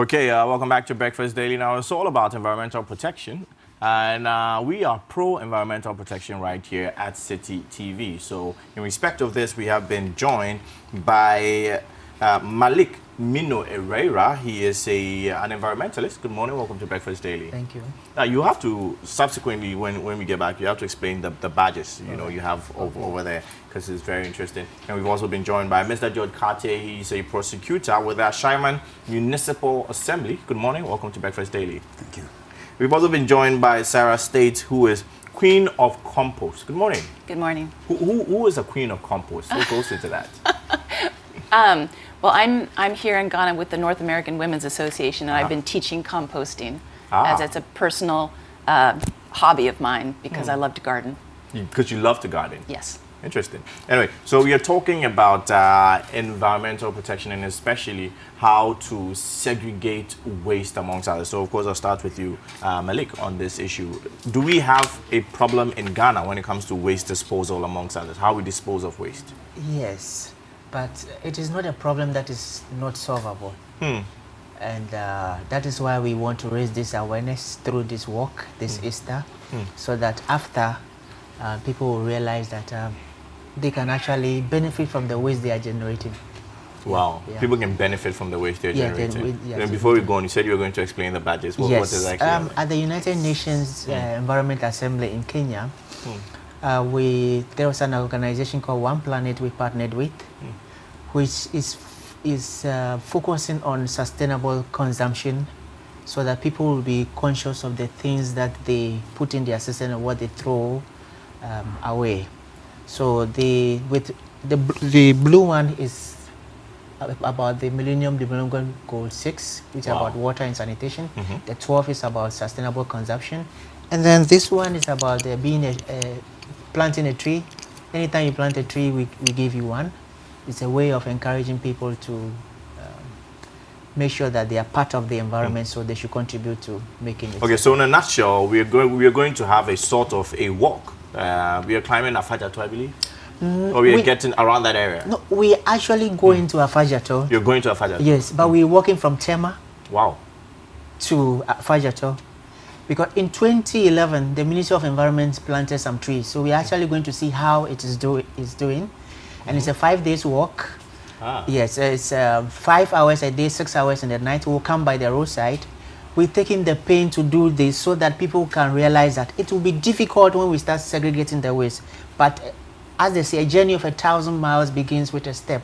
Okay, welcome back to Breakfast Daily. Now, it's all about environmental protection. And we are pro-environmental protection right here at City TV. So, in respect of this, we have been joined by Malik Mino Herrera. He is an environmentalist. Good morning. Welcome to Breakfast Daily. Thank you. Now, you have to, subsequently, when we get back, you have to explain the badges, you have over there, because it's very interesting. And we've also been joined by Mr. George Cartier. He's a prosecutor with the Ashaiman Municipal Assembly. Good morning. Welcome to Breakfast Daily. Thank you. We've also been joined by Sarah States, who is Queen of Compost. Good morning. Good morning. Who is a Queen of Compost? What goes into that? Well, I'm here in Ghana with the North American Women's Association, and I've been teaching composting as it's a personal hobby of mine because I love to garden. Because you love to garden? Yes. Interesting. Anyway, so we are talking about environmental protection and especially how to segregate waste amongst others. So, of course, I'll start with you, Malik, on this issue. Do we have a problem in Ghana when it comes to waste disposal amongst others? How we dispose of waste? Yes, but it is not a problem that is not solvable. And that is why we want to raise this awareness through this walk, this Easter, so that after people will realize that they can actually benefit from the waste they are generating. Wow. Yeah. People can benefit from the waste they're generating. And before we go on, you said you were going to explain the badges. What is actually at the United Nations Environment Assembly in Kenya, there was an organization called One Planet we partnered with, which is focusing on sustainable consumption so that people will be conscious of the things that they put in their system and what they throw away. So the blue one is about the Millennium Development Goal 6, which is about water and sanitation. The 12 is about sustainable consumption. And then this one is about planting a tree. Anytime you plant a tree, we give you one. It's a way of encouraging people to make sure that they are part of the environment, so they should contribute to making it. Okay, so in a nutshell, we are going to have a sort of a walk. We are climbing Afajato, I believe. Or we are getting around that area? No, we are actually going to Afajato. You're going to Afajato? Yes, but we're walking from Tema to Afajato. Because in 2011, the Ministry of Environment planted some trees. So we're actually going to see how it is doing. And it's a 5 days walk. Yes, it's 5 hours a day, 6 hours in the night. We'll come by the roadside. We're taking the pain to do this so that people can realize that it will be difficult when we start segregating the waste. But as they say, a journey of 1,000 miles begins with a step.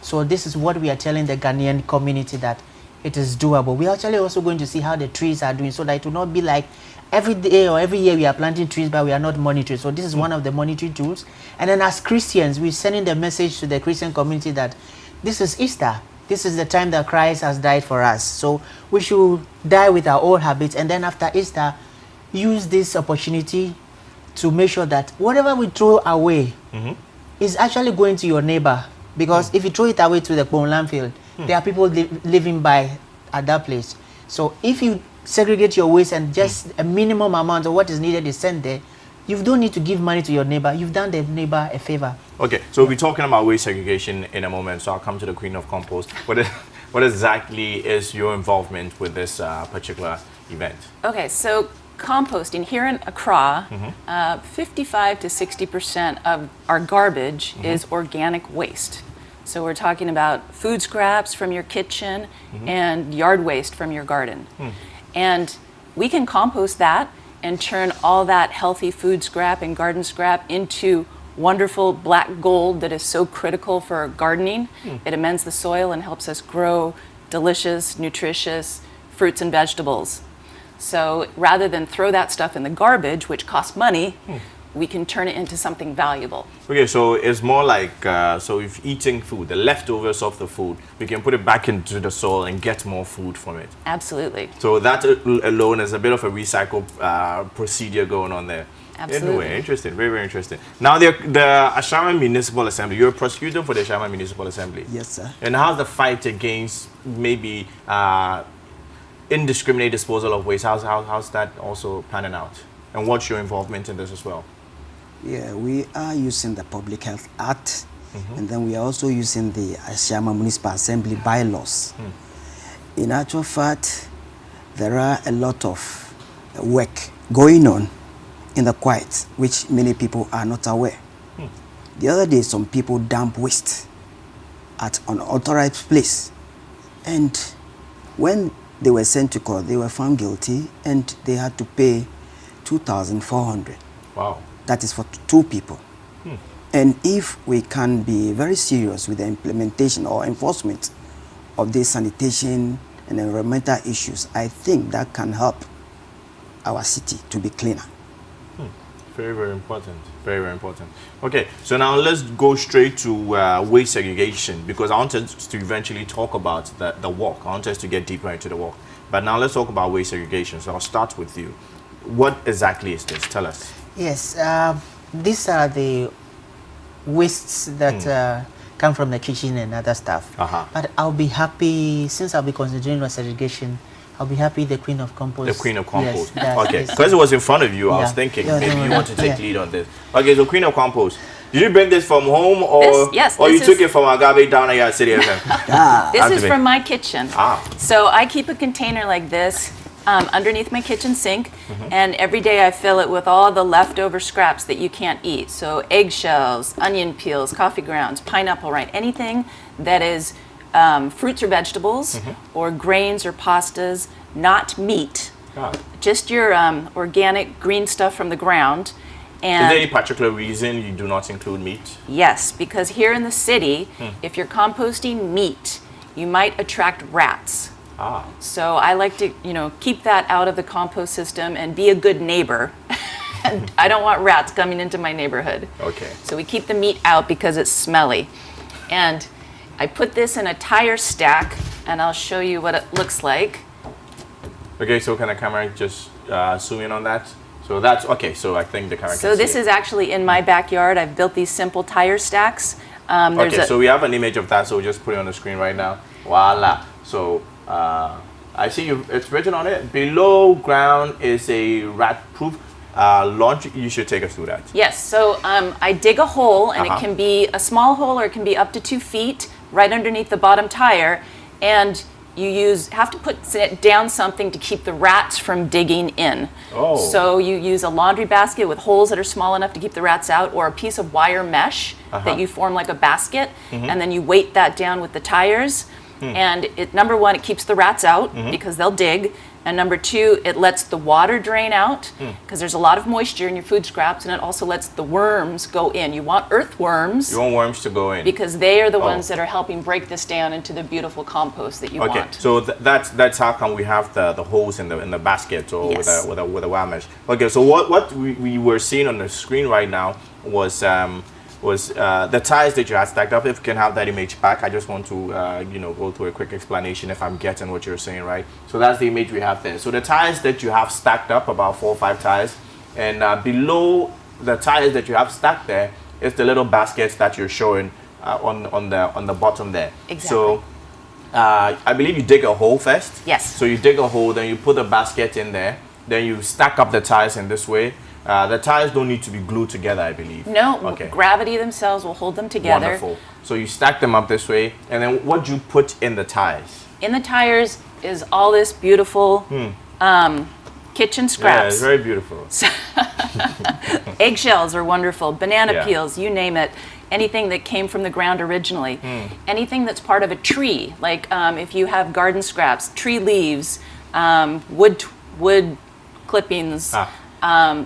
So this is what we are telling the Ghanaian community, that it is doable. We're actually also going to see how the trees are doing, so that it will not be like every day or every year we are planting trees but we are not monitoring. So this is one of the monitoring tools. And then as Christians, we're sending the message to the Christian community that this is Easter. This is the time that Christ has died for us. So we should die with our old habits, and then after Easter, use this opportunity to make sure that whatever we throw away is actually going to your neighbor. Because if you throw it away to the landfill, there are people living by at that place. So if you segregate your waste and just a minimum amount of what is needed is sent there, you don't need to give money to your neighbor. You've done the neighbor a favor. Okay, so we're talking about waste segregation in a moment, so I'll come to the Queen of Compost. What exactly is your involvement with this particular event? Okay, so composting here in Accra, 55 to 60% of our garbage is organic waste. So we're talking about food scraps from your kitchen and yard waste from your garden. And we can compost that and turn all that healthy food scrap and garden scrap into wonderful black gold that is so critical for gardening. It amends the soil and helps us grow delicious, nutritious fruits and vegetables. So rather than throw that stuff in the garbage, which costs money, we can turn it into something valuable. Okay, so it's more like, so if eating food, the leftovers of the food, we can put it back into the soil and get more food from it. Absolutely. So that alone is a bit of a recycle procedure going on there. Absolutely. Anyway, interesting, very, very interesting. Now, the Ashaiman Municipal Assembly, you're a prosecutor for the Ashaiman Municipal Assembly. Yes, sir. And how's the fight against maybe indiscriminate disposal of waste? How's that also panning out? And what's your involvement in this as well? Yeah, we are using the Public Health Act, and then we are also using the Ashaiman Municipal Assembly bylaws. in actual fact, there are a lot of work going on in the quiet, which many people are not aware. The other day, some people dump waste at an unauthorized place. And when they were sent to court, they were found guilty and they had to pay 2,400. Wow. That is for 2 people. And if we can be very serious with the implementation or enforcement of these sanitation and environmental issues, I think that can help our city to be cleaner. Very, very important. Very, very important. Okay, so now let's go straight to waste segregation, because I want us to eventually talk about the walk. I want us to get deeper into the walk. But now let's talk about waste segregation. So I'll start with you. What exactly is this? Tell us. Yes, these are the wastes that come from the kitchen and other stuff. But I'll be happy, since I'll be concentrating on segregation, I'll be happy the queen of compost. The queen of compost. Yes, okay, because it was in front of you, I was thinking maybe you want to take lead on this. Okay, so queen of compost. Did you bring this from home, or or you took it from Agave down at your city FM? This is from my kitchen. So I keep a container like this underneath my kitchen sink, and every day I fill it with all the leftover scraps that you can't eat. So eggshells, onion peels, coffee grounds, pineapple rind, anything that is fruits or vegetables, or grains or pastas, not meat. Just your organic green stuff from the ground. And is there any particular reason you do not include meat? Yes, because here in the city, if you're composting meat, you might attract rats. So I like to, keep that out of the compost system and be a good neighbor. And I don't want rats coming into my neighborhood. Okay. So we keep the meat out because it's smelly. And I put this in a tire stack, and I'll show you what it looks like. Okay, so can the camera just zoom in on that? So that's, okay, so I think the camera can So this is actually in my backyard. I've built these simple tire stacks. Okay, so we have an image of that, so we'll just put it on the screen right now. Voila. So I see it's written on it. Below ground is a rat-proof launch. You should take us through that. Yes, so I dig a hole, and it can be a small hole or it can be up to 2 feet right underneath the bottom tire, and you have to put down something to keep the rats from digging in. So you use a laundry basket with holes that are small enough to keep the rats out, or a piece of wire mesh that you form like a basket, and then you weight that down with the tires. And number one, it keeps the rats out because they'll dig. And number two, it lets the water drain out because there's a lot of moisture in your food scraps, and it also lets the worms go in. You want earthworms. You want worms to go in. Because they are the ones that are helping break this down into the beautiful compost that you want. Okay, so that's how come we have the holes in the basket, or with a wire mesh. Okay, so what we were seeing on the screen right now was the tires that you had stacked up. If you can have that image back, I just want to go through a quick explanation if I'm getting what you're saying right. So that's the image we have there. So the tires that you have stacked up, about 4 or 5 tires, and below the tires that you have stacked there is the little baskets that you're showing on the bottom there. Exactly. So I believe you dig a hole first. Yes. So you dig a hole, then you put the basket in there, then you stack up the tires in this way. The tires don't need to be glued together, I believe. No, okay. Gravity themselves will hold them together. Wonderful. So you stack them up this way, and then what do you put in the tires? In the tires is all this beautiful kitchen scraps. Yeah, it's very beautiful. Eggshells are wonderful, banana peels, you name it. Anything that came from the ground originally. Anything that's part of a tree, like if you have garden scraps, tree leaves, wood clippings,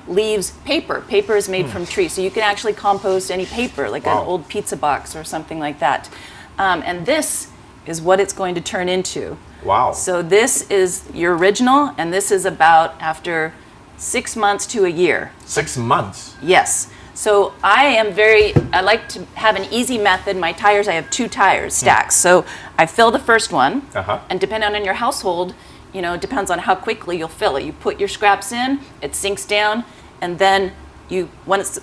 leaves, paper. Paper is made from trees, so you can actually compost any paper, like an old pizza box or something like that. And this is what it's going to turn into. Wow. So this is your original, and this is about after 6 months to a year. 6 months? Yes. So I like to have an easy method. My tires, I have 2 tires stacks. So I fill the first one, and depending on your household, it depends on how quickly you'll fill it. You put your scraps in, it sinks down, and then when it's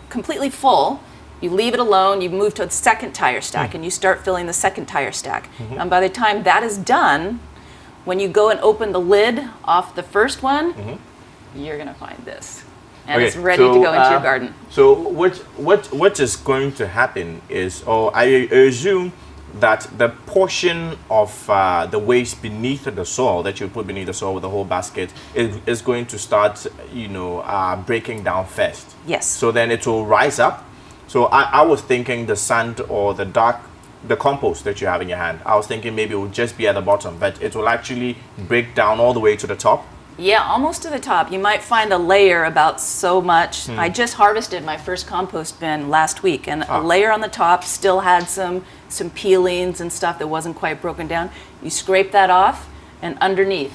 completely full, you leave it alone, you move to the second tire stack, and you start filling the second tire stack. And by the time that is done, when you go and open the lid off the first one, you're gonna find this. And it's ready to go into your garden. So what is going to happen is, I assume that the portion of the waste beneath the soil that you put beneath the soil with the whole basket is going to start, breaking down first. Yes. So then it will rise up. So I was thinking the sand or the compost that you have in your hand, I was thinking maybe it will just be at the bottom, but it will actually break down all the way to the top. Yeah, almost to the top. You might find a layer about so much. I just harvested my first compost bin last week, and a layer on the top still had some peelings and stuff that wasn't quite broken down. You scrape that off, and underneath,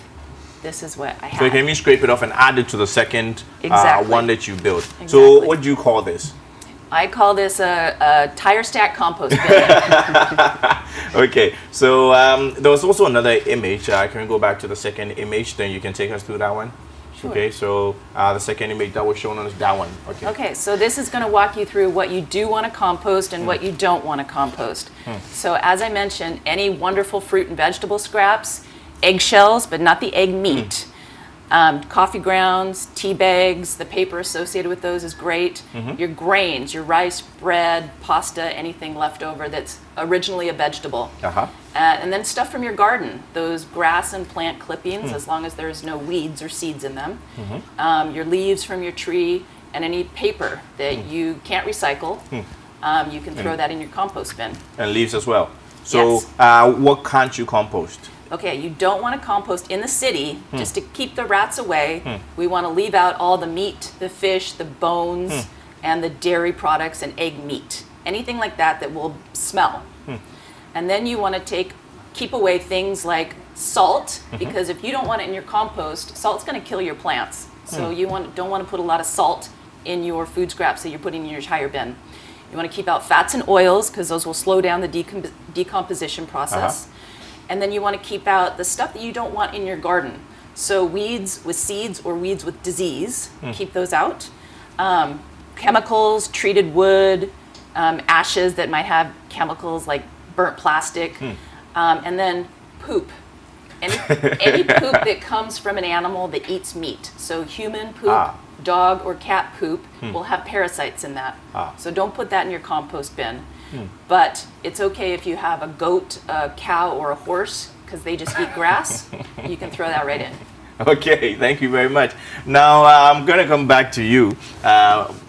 this is what I have. So you can even scrape it off and add it to the second Exactly. one that you built. Exactly. So what do you call this? I call this a tire stack compost bin. Okay, so there was also another image. Can we go back to the second image? Then you can take us through that one. Sure. Okay, so the second image that was shown on is that one. Okay. Okay, so this is going to walk you through what you do want to compost and what you don't want to compost. So as I mentioned, any wonderful fruit and vegetable scraps, eggshells, but not the egg meat, coffee grounds, tea bags, the paper associated with those is great. Your grains, your rice, bread, pasta, anything left over that's originally a vegetable. And then stuff from your garden, those grass and plant clippings, as long as there's no weeds or seeds in them. Your leaves from your tree, and any paper that you can't recycle, you can throw that in your compost bin. And leaves as well. So Yes. what can't you compost? Okay, you don't want to compost in the city just to keep the rats away. We want to leave out all the meat, the fish, the bones, and the dairy products and egg meat. Anything like that that will smell. And then you want to keep away things like salt, because if you don't want it in your compost, salt's going to kill your plants. So you don't want to put a lot of salt in your food scraps that you're putting in your tire bin. You want to keep out fats and oils, because those will slow down the decomposition process. And then you want to keep out the stuff that you don't want in your garden. So weeds with seeds or weeds with disease, keep those out. Chemicals, treated wood, ashes that might have chemicals like burnt plastic, and then poop. Any poop that comes from an animal that eats meat. So human poop, dog or cat poop will have parasites in that. So don't put that in your compost bin. But it's okay if you have a goat, a cow, or a horse, because they just eat grass. You can throw that right in. Okay, thank you very much. Now I'm going to come back to you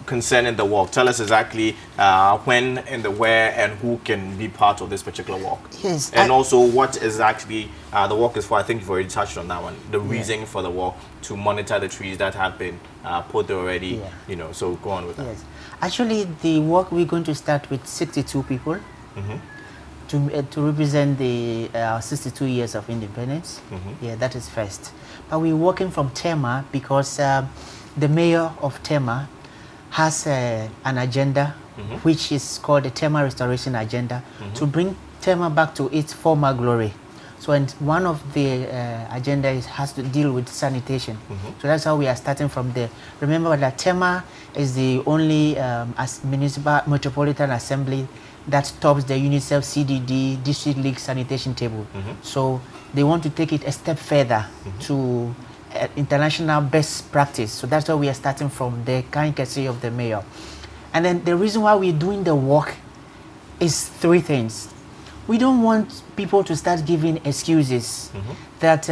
concerning the walk. Tell us exactly when and the where and who can be part of this particular walk. Yes. And also what exactly the walk is for. I think you've already touched on that one. The reason for the walk, to monitor the trees that have been put there already. So go on with that. Yes. Actually, the work we're going to start with 62 people to represent the 62 years of independence. Yeah, that is first. But we're working from Tema because the mayor of Tema has an agenda which is called the Tema Restoration Agenda to bring Tema back to its former glory. So, and one of the agenda has to deal with sanitation. So that's how we are starting from there. Remember that Tema is the only municipal metropolitan assembly that tops the UNICEF CDD District League sanitation table. So they want to take it a step further to international best practice. So that's why we are starting from the kind courtesy of the mayor. And then the reason why we're doing the work is three things. We don't want people to start giving excuses that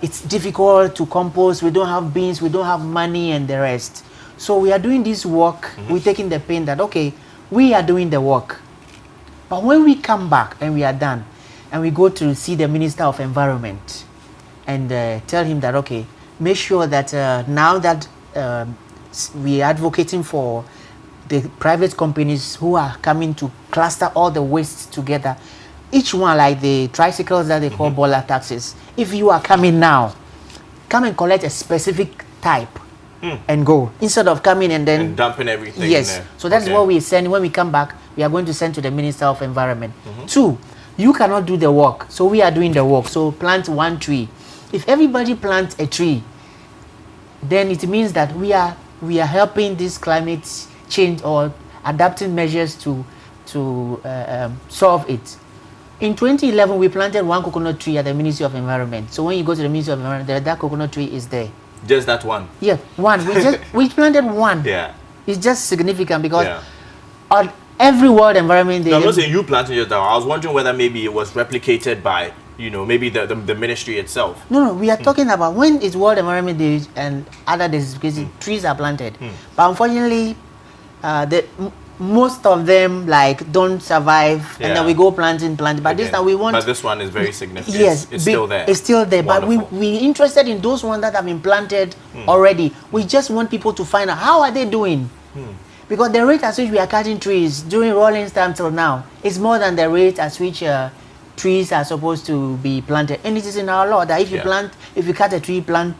it's difficult to compost, we don't have beans, we don't have money, and the rest. So we are doing this work, we're taking the pain that, okay, we are doing the work. But when we come back and we are done, and we go to see the Minister of Environment and tell him that, okay, make sure that now that we are advocating for the private companies who are coming to cluster all the waste together, each one, like the tricycles that they call boiler taxes, if you are coming now, come and collect a specific type and go, instead of coming and then and dumping everything yes in there. So that's what we send. When we come back, we are going to send to the Minister of Environment. Two, you cannot do the work, so we are doing the work. So plant one tree. If everybody plants a tree, then it means that we are helping this climate change or adapting measures to solve it. In 2011, we planted one coconut tree at the Ministry of Environment. So when you go to the Ministry of Environment, that coconut tree is there. Just that one? Yeah, one. We planted one. Yeah. It's just significant because every World Environment Day. No, I'm not saying you planted your tower. I was wondering whether maybe it was replicated by, you know, maybe the ministry itself. No, we are talking about when it's World Environment Day and other days because trees are planted. But unfortunately, most of them like don't survive, and then we go planting. But this time we want. But this one is very significant. Yes, it's still there. It's still there. Wonderful. But we're interested in those ones that have been planted already. We just want people to find out how are they doing. Because the rate at which we are cutting trees during rolling time till now is more than the rate at which trees are supposed to be planted, and it is in our law that if you cut a tree, plant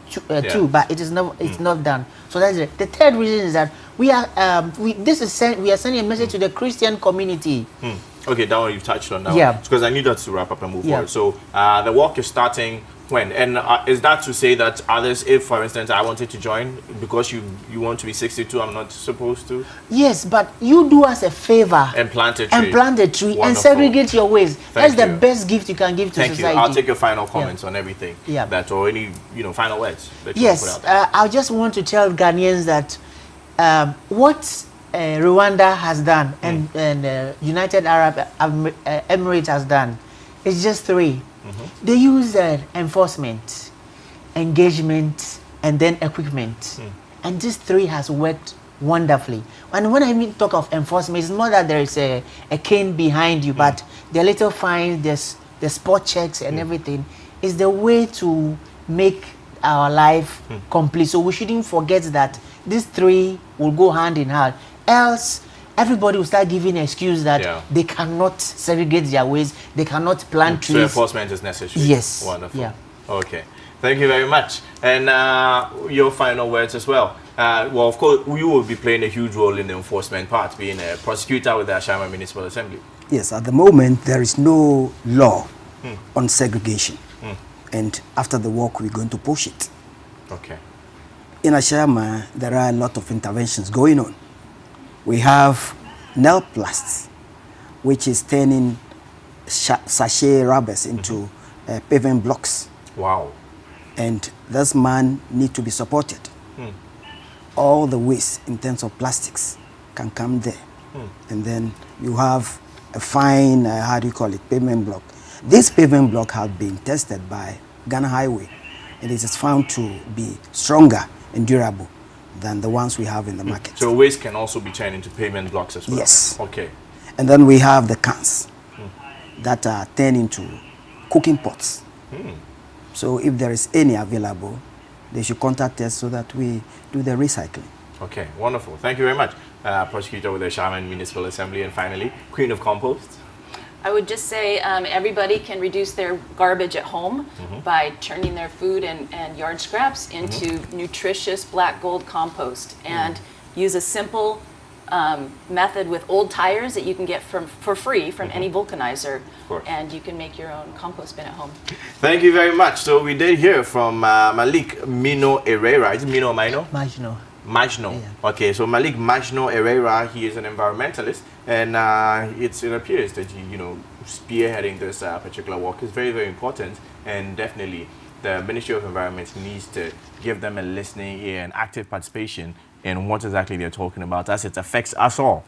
two, but it is not. It's not done. So that's it. The third reason is that we are sending a message to the Christian community. Okay, that one you've touched on now. Yeah. Because I need that to wrap up and move forward. So the work is starting when? And is that to say that others, if for instance I wanted to join because you want to be 62, I'm not supposed to? Yes, but you do us a favor and plant a tree. And plant a tree. Wonderful. And segregate your waste. Thank That's you. the best gift you can give to society. Thank you. I'll take your final comments on everything. Yeah. That or any final words that you yes, want to put out there. I just want to tell Ghanaians that what Rwanda has done and United Arab Emirates has done is just three. They use enforcement, engagement, and then equipment. And these three has worked wonderfully. And when I talk of enforcement, it's more that there is a cane behind you, but the little fines, the spot checks and everything is the way to make our life complete. So we shouldn't forget that these three will go hand in hand. Else, everybody will start giving an excuse that they cannot segregate their waste, they cannot plant trees. So enforcement is necessary. Yes. Wonderful. Yeah. Okay. Thank you very much. And your final words as well. Well, of course, you will be playing a huge role in the enforcement part, being a prosecutor with the Ashama Municipal Assembly. Yes, at the moment, there is no law on segregation. And after the work, we're going to push it. Okay. In Ashama, there are a lot of interventions going on. We have nail plasts, which is turning sachet rubbers into pavement blocks. Wow. And this man needs to be supported. All the waste in terms of plastics can come there. And then you have a fine, how do you call it, pavement block. This pavement block has been tested by Ghana Highway, and it is found to be stronger and durable than the ones we have in the market. So waste can also be turned into pavement blocks as well? Yes. Okay. And then we have the cans that are turned into cooking pots. So if there is any available, they should contact us so that we do the recycling. Okay, wonderful. Thank you very much, Prosecutor with the Shaman Municipal Assembly. And finally, Queen of Compost. I would just say everybody can reduce their garbage at home by turning their food and yard scraps into nutritious black gold compost, and use a simple method with old tires that you can get for free from any vulcanizer, and you can make your own compost bin at home. Thank you very much. So we did hear from Malik Mino Herrera. Is it Mino or Mino? Majno. Majno. Yeah. Okay, so Malik Majno Herrera, he is an environmentalist, and it appears that spearheading this particular work is very, very important, and definitely the Ministry of Environment needs to give them a listening ear and active participation in what exactly they're talking about, as it affects us all.